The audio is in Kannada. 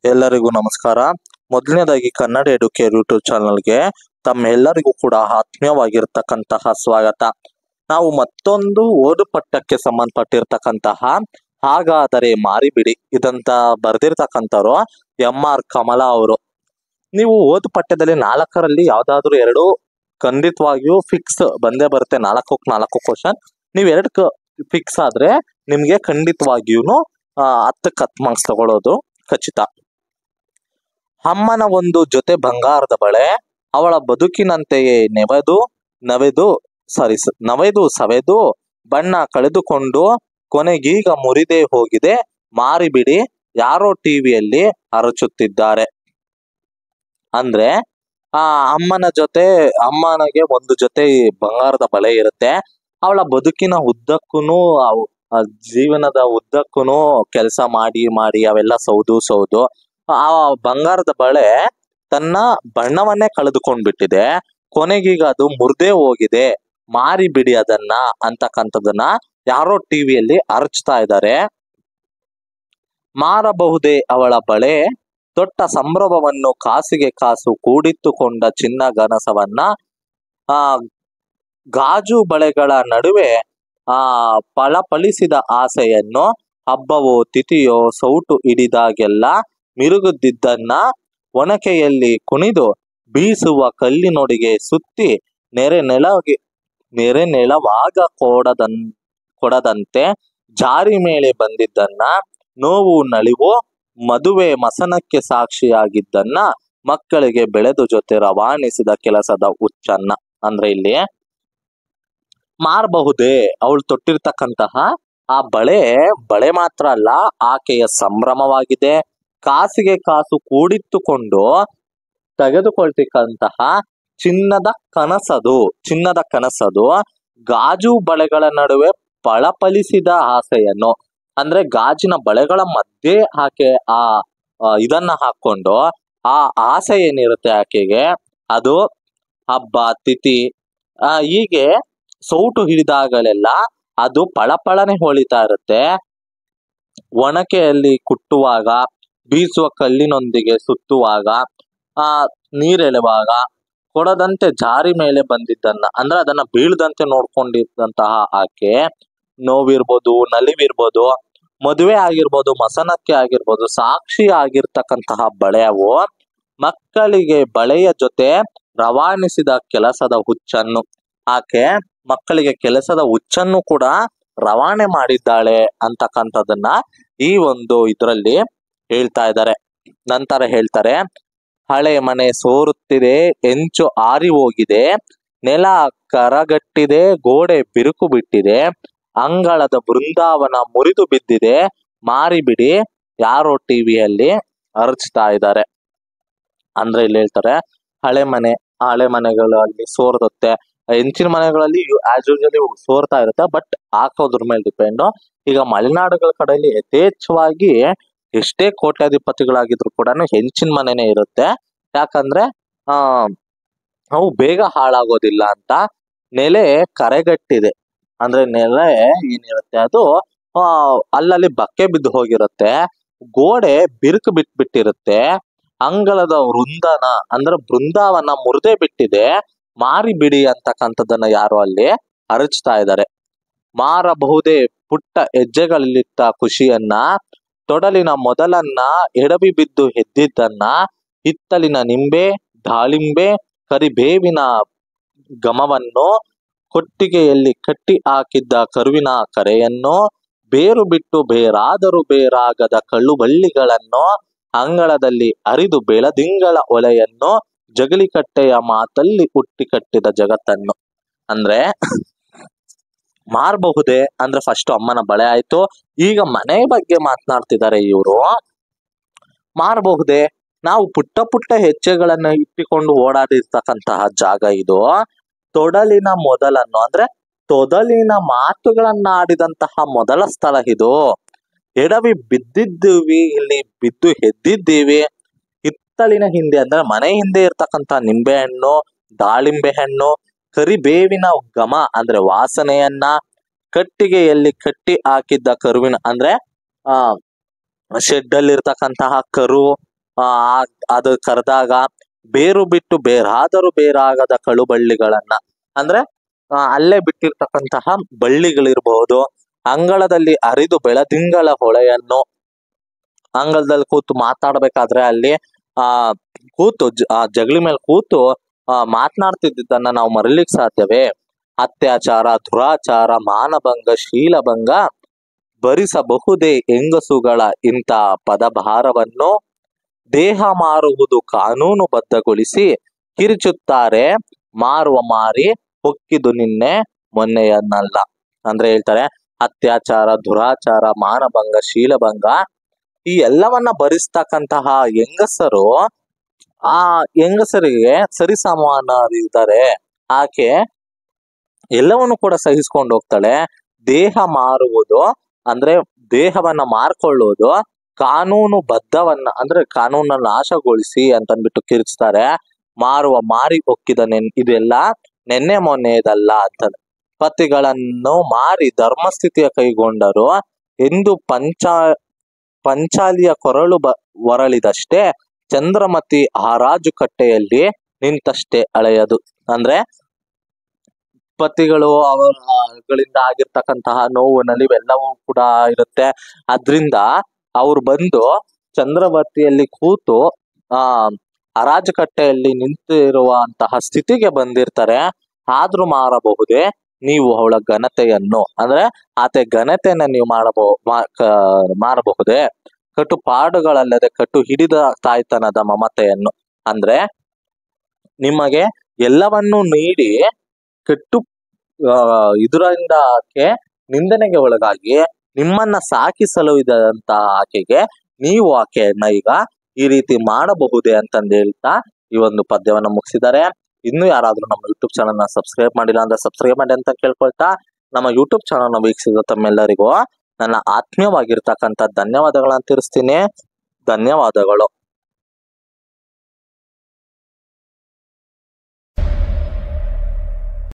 ಎಲ್ಲರಿಗೂ ನಮಸ್ಕಾರ. ಮೊದಲನೇದಾಗಿ ಕನ್ನಡ ಎಡುಕೇರ್ ಯೂಟ್ಯೂಬ್ ಚಾನಲ್ಗೆ ತಮ್ಮೆಲ್ಲರಿಗೂ ಕೂಡ ಆತ್ಮೀಯವಾಗಿರ್ತಕ್ಕಂತಹ ಸ್ವಾಗತ. ನಾವು ಮತ್ತೊಂದು ಓದು ಪಠ್ಯಕ್ಕೆ ಸಂಬಂಧಪಟ್ಟಿರ್ತಕ್ಕಂತಹ ಹಾಗಾದರೆ ಮಾರಿಬಿಡಿ ಇದಂತ ಬರೆದಿರ್ತಕ್ಕಂಥವ್ರು MR ಕಮಲಾ ಅವರು. ನೀವು ಓದು ಪಠ್ಯದಲ್ಲಿ 4ರಲ್ಲಿ ಯಾವ್ದಾದ್ರು 2 ಖಂಡಿತವಾಗಿಯೂ ಫಿಕ್ಸ್ ಬಂದೇ ಬರುತ್ತೆ. 4ಕ್ಕೆ 4 ಕ್ವಶನ್. ನೀವು 2 ಫಿಕ್ಸ್ ಆದ್ರೆ ನಿಮ್ಗೆ ಖಂಡಿತವಾಗಿಯೂ 10ಕ್ಕೆ 10 ಮಾರ್ಕ್ಸ್ ತಗೊಳ್ಳೋದು ಖಚಿತ. ಅಮ್ಮನ ಒಂದು ಜೊತೆ ಬಂಗಾರದ ಬಳೆ ಅವಳ ಬದುಕಿನಂತೆಯೇ ನವೆದು ಸವೆದು ಬಣ್ಣ ಕಳೆದುಕೊಂಡು ಕೊನೆಗೀಗ ಮುರಿದೇ ಹೋಗಿದೆ, ಮಾರಿಬಿಡಿ ಯಾರೋ ಟಿವಿಯಲ್ಲಿ ಅರಚುತ್ತಿದ್ದಾರೆ. ಅಂದ್ರೆ ಅಮ್ಮನಿಗೆ ಒಂದು ಜೊತೆ ಬಂಗಾರದ ಬಳೆ ಇರುತ್ತೆ. ಅವಳ ಬದುಕಿನ ಉದ್ದಕ್ಕೂನು ಜೀವನದ ಉದ್ದಕ್ಕೂನು ಕೆಲಸ ಮಾಡಿ ಅವೆಲ್ಲ ಸೌದು ಆ ಬಂಗಾರದ ಬಳೆ ತನ್ನ ಬಣ್ಣವನ್ನೇ ಕಳೆದುಕೊಂಡ್ಬಿಟ್ಟಿದೆ. ಕೊನೆಗೀಗ ಅದು ಮುರಿದೇ ಹೋಗಿದೆ, ಮಾರಿಬಿಡಿ ಅದನ್ನ ಅಂತಕ್ಕಂಥದನ್ನ ಯಾರೋ ಟಿವಿಯಲ್ಲಿ ಅರಚ್ತಾ ಇದ್ದಾರೆ. ಮಾರಬಹುದೇ ಅವಳ ಬಳೆ, ದೊಡ್ಡ ಸಂಭ್ರಮವನ್ನು ಕಾಸಿಗೆ ಕಾಸು ಕೂಡಿಟ್ಟುಕೊಂಡ ಚಿನ್ನ ಗನಸವನ್ನ ಗಾಜು ಬಳೆಗಳ ನಡುವೆ ಫಳಫಳಿಸಿದ ಆಸೆಯನ್ನು ಹಬ್ಬವೋ ತಿಥಿಯೋ ಸೌಟು ಹಿಡಿದಾಗೆಲ್ಲ ಮಿರುಗುತ್ತಿದ್ದನ್ನ ಒನಕೆಯಲ್ಲಿ ಕುಣಿದು ಬೀಸುವ ಕಲ್ಲಿನೊಡಿಗೆ ಸುತ್ತಿ ನೆರೆ ನೆಲವಾಗ ಕೊಡದಂತೆ ಜಾರಿ ಮೇಲೆ ಬಂದಿದ್ದನ್ನ ನೋವು ನಲಿವು ಮದುವೆ ಮಸನಕ್ಕೆ ಸಾಕ್ಷಿಯಾಗಿದ್ದನ್ನ ಮಕ್ಕಳಿಗೆ ಬೆಳೆದು ಜೊತೆ ರವಾನಿಸಿದ ಕೆಲಸದ ಹುಚ್ಚನ್ನ. ಅಂದ್ರೆ ಇಲ್ಲಿ ಮಾರಬಹುದೇ ಅವಳು ತೊಟ್ಟಿರ್ತಕ್ಕಂತಹ ಆ ಬಳೆ ಮಾತ್ರ ಅಲ್ಲ, ಆಕೆಯ ಸಂಭ್ರಮವಾಗಿದೆ. ಕಾಸಿಗೆ ಕಾಸು ಕೂಡಿಟ್ಟುಕೊಂಡು ತೆಗೆದುಕೊಳ್ತಕ್ಕಂತಹ ಚಿನ್ನದ ಕನಸದು ಗಾಜು ಬಳೆಗಳ ನಡುವೆ ಫಳಫಳಿಸಿದ ಆಸೆಯನ್ನು, ಅಂದ್ರೆ ಗಾಜಿನ ಬಳೆಗಳ ಮಧ್ಯೆ ಆಕೆ ಇದನ್ನ ಹಾಕೊಂಡು ಆ ಆಸೆ ಏನಿರುತ್ತೆ ಆಕೆಗೆ, ಅದು ಹಬ್ಬ ತಿಥಿ ಹೀಗೆ ಸೌಟು ಹಿಡಿದಾಗಲೆಲ್ಲ ಅದು ಫಳಫಳನೆ ಹೊಳಿತಾ ಇರುತ್ತೆ. ಒನಕೆಯಲ್ಲಿ ಕುಟ್ಟುವಾಗ, ಬೀಸುವ ಕಲ್ಲಿನೊಂದಿಗೆ ಸುತ್ತುವಾಗ, ನೀರೆಳೆವಾಗ ಕೊಡದಂತೆ ಜಾರಿ ಮೇಲೆ ಬಂದಿದ್ದನ್ನ, ಅಂದ್ರೆ ಅದನ್ನ ಬೀಳದಂತೆ ನೋಡ್ಕೊಂಡಿದ್ದಂತಹ ಆಕೆ ನೋವಿರ್ಬೋದು, ನಲಿವಿರ್ಬೋದು, ಮದುವೆ ಆಗಿರ್ಬೋದು, ಮಸನಕ್ಕೆ ಆಗಿರ್ಬೋದು, ಸಾಕ್ಷಿ ಆಗಿರ್ತಕ್ಕಂತಹ ಬಳೆಯವು ಮಕ್ಕಳಿಗೆ ಬಳೆಯ ಜೊತೆ ರವಾನಿಸಿದ ಕೆಲಸದ ಹುಚ್ಚನ್ನು, ಆಕೆ ಮಕ್ಕಳಿಗೆ ಕೆಲಸದ ಹುಚ್ಚನ್ನು ಕೂಡ ರವಾನೆ ಮಾಡಿದ್ದಾಳೆ ಅಂತಕ್ಕಂಥದ್ದನ್ನ ಈ ಒಂದು ಇದರಲ್ಲಿ ಹೇಳ್ತಾ ಇದ್ದಾರೆ. ನಂತರ ಹೇಳ್ತಾರೆ, ಹಳೆ ಮನೆ ಸೋರುತ್ತಿದೆ, ಹೆಂಚು ಆರಿ ಹೋಗಿದೆ, ನೆಲ ಕರಗಟ್ಟಿದೆ, ಗೋಡೆ ಬಿರುಕು ಬಿಟ್ಟಿದೆ, ಅಂಗಳದ ಬೃಂದಾವನ ಮುರಿದು ಬಿದ್ದಿದೆ, ಮಾರಿಬಿಡಿ ಯಾರೋ ಟಿವಿಯಲ್ಲಿ ಅರಚ್ತಾ ಇದ್ದಾರೆ. ಅಂದ್ರೆ ಇಲ್ಲಿ ಹೇಳ್ತಾರೆ ಹಳೆ ಮನೆಗಳಲ್ಲಿ ಸೋರ್ದತ್ತೆ, ಹೆಂಚಿನ ಮನೆಗಳಲ್ಲಿ ಆಸ್ ಯೂಶುವಲಿ ಸೋರ್ತಾ ಇರುತ್ತೆ, ಬಟ್ ಹಾಕೋದ್ರ ಮೇಲೆ ಡಿಪೆಂಡ್. ಈಗ ಮಲೆನಾಡುಗಳ ಕಡೆಯಲ್ಲಿ ಯಥೇಚ್ಛವಾಗಿ ಎಷ್ಟೇ ಕೋಟ್ಯಾಧಿಪತಿಗಳಾಗಿದ್ರು ಕೂಡ ಹೆಂಚಿನ ಮನೆನೇ ಇರುತ್ತೆ. ಯಾಕಂದ್ರೆ ಅವು ಬೇಗ ಹಾಳಾಗೋದಿಲ್ಲ ಅಂತ. ನೆಲೆ ಕರೆಗಟ್ಟಿದೆ, ಅಂದ್ರೆ ನೆಲೆ ಏನಿರುತ್ತೆ ಅದು ಅಲ್ಲಲ್ಲಿ ಬಕ್ಕೆ ಬಿದ್ದು ಹೋಗಿರುತ್ತೆ, ಗೋಡೆ ಬಿರುಕು ಬಿಟ್ಟಿರುತ್ತೆ, ಅಂಗಳದ ಬೃಂದಾವನ ಮುರಿದೇ ಬಿಟ್ಟಿದೆ, ಮಾರಿಬಿಡಿ ಅಂತಕ್ಕಂಥದ್ದನ್ನ ಯಾರು ಅಲ್ಲಿ ಅರಚ್ತಾ ಇದ್ದಾರೆ. ಮಾರಬಹುದೇ ಪುಟ್ಟ ಹೆಜ್ಜೆಗಳಲ್ಲಿಟ್ಟ ಖುಷಿಯನ್ನ, ತೊಡಲಿನ ಮೊದಲನ್ನ ಎಡವಿ ಬಿದ್ದು ಎದ್ದಿದ್ದನ್ನ, ಹಿತ್ತಲಿನ ನಿಂಬೆ ದಾಳಿಂಬೆ ಕರಿಬೇವಿನ ಘಮವನ್ನು, ಕೊಟ್ಟಿಗೆಯಲ್ಲಿ ಕಟ್ಟಿ ಹಾಕಿದ್ದ ಕರುವಿನ ಕರೆಯನ್ನು, ಬೇರು ಬಿಟ್ಟು ಬೇರಾದರೂ ಬೇರಾಗದ ಕಳ್ಳುಬಳ್ಳಿಗಳನ್ನು, ಅಂಗಳದಲ್ಲಿ ಹರಿದು ಬೆಳದಿಂಗಳ ಒಲೆಯನ್ನು, ಜಗಲಿಕಟ್ಟೆಯ ಮಾತಲ್ಲಿ ಹುಟ್ಟಿ ಕಟ್ಟಿದ ಜಗತ್ತನ್ನು. ಅಂದ್ರೆ ಮಾರಬಹುದೇ ಅಂದ್ರೆ ಫಸ್ಟ್ ಅಮ್ಮನ ಬಳೆ ಆಯ್ತು, ಈಗ ಮನೆ ಬಗ್ಗೆ ಮಾತನಾಡ್ತಿದ್ದಾರೆ ಇವರು. ಮಾರಬಹುದೇ, ನಾವು ಪುಟ್ಟ ಹೆಜ್ಜೆಗಳನ್ನ ಇಟ್ಟಿಕೊಂಡು ಓಡಾಡಿರ್ತಕ್ಕಂತಹ ಜಾಗ ಇದು. ತೊಡಲಿನ ಮೊದಲನ್ನು ಅಂದ್ರೆ ತೊದಲಿನ ಮಾತುಗಳನ್ನ ಆಡಿದಂತಹ ಮೊದಲ ಸ್ಥಳ ಇದು. ಎಡವಿ ಬಿದ್ದಿದ್ದೀವಿ, ಇಲ್ಲಿ ಬಿದ್ದು ಎದ್ದಿದ್ದೀವಿ. ಹಿತ್ತಲಿನ ಹಿಂದೆ ಅಂದ್ರೆ ಮನೆ ಹಿಂದೆ ಇರ್ತಕ್ಕಂಥ ನಿಂಬೆ ಹಣ್ಣು, ದಾಳಿಂಬೆ ಹಣ್ಣು, ಕರಿಬೇವಿನ ಘಮ ಅಂದ್ರೆ ವಾಸನೆಯನ್ನ, ಕಟ್ಟಿಗೆಯಲ್ಲಿ ಕಟ್ಟಿ ಹಾಕಿದ್ದ ಕರುವಿನ ಅಂದ್ರೆ ಶೆಡ್ ಅಲ್ಲಿ ಇರ್ತಕ್ಕಂತಹ ಕರು, ಆ ಅದು ಕರೆದಾಗ ಬೇರು ಬಿಟ್ಟು ಬೇರಾದರೂ ಬೇರಾಗದ ಕಳುಬಳ್ಳಿಗಳನ್ನ ಅಂದ್ರೆ ಅಲ್ಲೇ ಬಿಟ್ಟಿರ್ತಕ್ಕಂತಹ ಬಳ್ಳಿಗಳಿರ್ಬಹುದು, ಅಂಗಳದಲ್ಲಿ ಹರಿದು ಬೆಳದಿಂಗಳ ಹೊಳೆಯನ್ನು ಅಂಗಳದಲ್ಲಿ ಕೂತು ಮಾತಾಡ್ಬೇಕಾದ್ರೆ ಅಲ್ಲಿ ಆ ಕೂತು ಆ ಜಗಲಿ ಮೇಲೆ ಕೂತು ಮಾತನಾಡ್ತಿದ್ದನ್ನ ನಾವು ಮರೀಲಿಕ್ ಸಾಧ್ಯವೇ? ಅತ್ಯಾಚಾರ, ದುರಾಚಾರ, ಮಾನಭಂಗ, ಶೀಲಭಂಗ ಭರಿಸಬಹುದೇ ಹೆಂಗಸುಗಳ ಇಂಥ ಪದಭಾರವನ್ನು? ದೇಹ ಮಾರುವುದು ಕಾನೂನುಬದ್ಧಗೊಳಿಸಿ ಕಿರಿಚುತ್ತಾರೆ ಮಾರುವ ಮಾರಿ ಹೊಕ್ಕಿದು ನಿನ್ನೆ ಮೊನ್ನೆಯನ್ನಲ್ಲ. ಅಂದ್ರೆ ಹೇಳ್ತಾರೆ ಅತ್ಯಾಚಾರ, ದುರಾಚಾರ, ಮಾನಭಂಗ, ಶೀಲಭಂಗ ಈ ಎಲ್ಲವನ್ನ ಭರಿಸ್ತಕ್ಕಂತಹ ಹೆಂಗಸರು ಆ ಹೆಂಗಸರಿಗೆ ಸರಿಸಮಾನರಿದ್ದಾರೆ. ಆಕೆ ಎಲ್ಲವನ್ನು ಕೂಡ ಸಹಿಸ್ಕೊಂಡು ಹೋಗ್ತಾಳೆ. ದೇಹ ಮಾರುವುದು ಅಂದ್ರೆ ದೇಹವನ್ನ ಮಾರ್ಕೊಳ್ಳುವುದು, ಕಾನೂನು ಬದ್ಧವನ್ನ ಅಂದ್ರೆ ಕಾನೂನನ್ನ ನಾಶಗೊಳಿಸಿ ಅಂತನ್ಬಿಟ್ಟು ಕಿರ್ಚ್ತಾರೆ. ಮಾರುವ ಮಾರಿ ಹೊಕ್ಕಿದ ಇದೆಲ್ಲ ನೆನ್ನೆ ಮೊನ್ನೆದಲ್ಲ ಅಂತ. ಪತಿಗಳನ್ನು ಮಾರಿ ಧರ್ಮಸ್ಥಿತಿಯ ಕೈಗೊಂಡರು ಎಂದು ಪಂಚಾಲಿಯ ಕೊರಳು ಹೊರಳಿದಷ್ಟೇ ಚಂದ್ರಮತಿ ಹರಾಜು ಕಟ್ಟೆಯಲ್ಲಿ ನಿಂತಷ್ಟೇ ಹಳೆಯದು. ಅಂದ್ರೆ ಪತಿಗಳು ಅವರುಗಳಿಂದ ಆಗಿರ್ತಕ್ಕಂತಹ ನೋವು ನಲಿವೆಲ್ಲವೂ ಕೂಡ ಇರುತ್ತೆ. ಅದ್ರಿಂದ ಅವ್ರು ಬಂದು ಚಂದ್ರವತಿಯಲ್ಲಿ ಕೂತು ಹರಾಜು ಕಟ್ಟೆಯಲ್ಲಿ ನಿಂತಿರುವಂತಹ ಸ್ಥಿತಿಗೆ ಬಂದಿರ್ತಾರೆ. ಆದ್ರೂ ಮಾರಬಹುದೇ ನೀವು ಅವಳ ಘನತೆಯನ್ನು? ಅಂದ್ರೆ ಆತ ಘನತೆಯನ್ನ ನೀವು ಮಾರಬಹುದೇ? ಕಟುಪಾಡುಗಳಲ್ಲದೆ ಕಟು ಹಿಡಿದ ತಾಯ್ತನದ ಮಮತೆಯನ್ನು. ಅಂದ್ರೆ ನಿಮಗೆ ಎಲ್ಲವನ್ನೂ ನೀಡಿ ಕೆಟ್ಟು ಇದರಿಂದ ಆಕೆ ನಿಂದನೆಗೆ ಒಳಗಾಗಿ ನಿಮ್ಮನ್ನ ಸಾಕಿ ಸಲುಹಿದಂತಹ ಆಕೆಗೆ ನೀವು ಆಕೆಯನ್ನ ಈಗ ಈ ರೀತಿ ಮಾಡಬಹುದೇ ಅಂತಂದು ಹೇಳ್ತಾ ಈ ಒಂದು ಪದ್ಯವನ್ನ ಮುಗಿಸಿದ್ದಾರೆ. ಇನ್ನು ಯಾರಾದ್ರೂ ನಮ್ಮ ಯೂಟ್ಯೂಬ್ ಚಾನಲ್ ನ ಸಬ್ಸ್ಕ್ರೈಬ್ ಮಾಡಿಲ್ಲ ಅಂದ್ರೆ ಸಬ್ಸ್ಕ್ರೈಬ್ ಮಾಡಿ ಅಂತ ಕೇಳ್ಕೊಳ್ತಾ, ನಮ್ಮ ಯೂಟ್ಯೂಬ್ ಚಾನಲ್ ನ ವೀಕ್ಷಿಸಿದ ತಮ್ಮೆಲ್ಲರಿಗೂ ನನ್ನ ಆತ್ಮೀಯವಾಗಿರ್ತಕ್ಕಂಥ ಧನ್ಯವಾದಗಳನ್ನ ತಿಳಿಸ್ತೀನಿ. ಧನ್ಯವಾದಗಳು.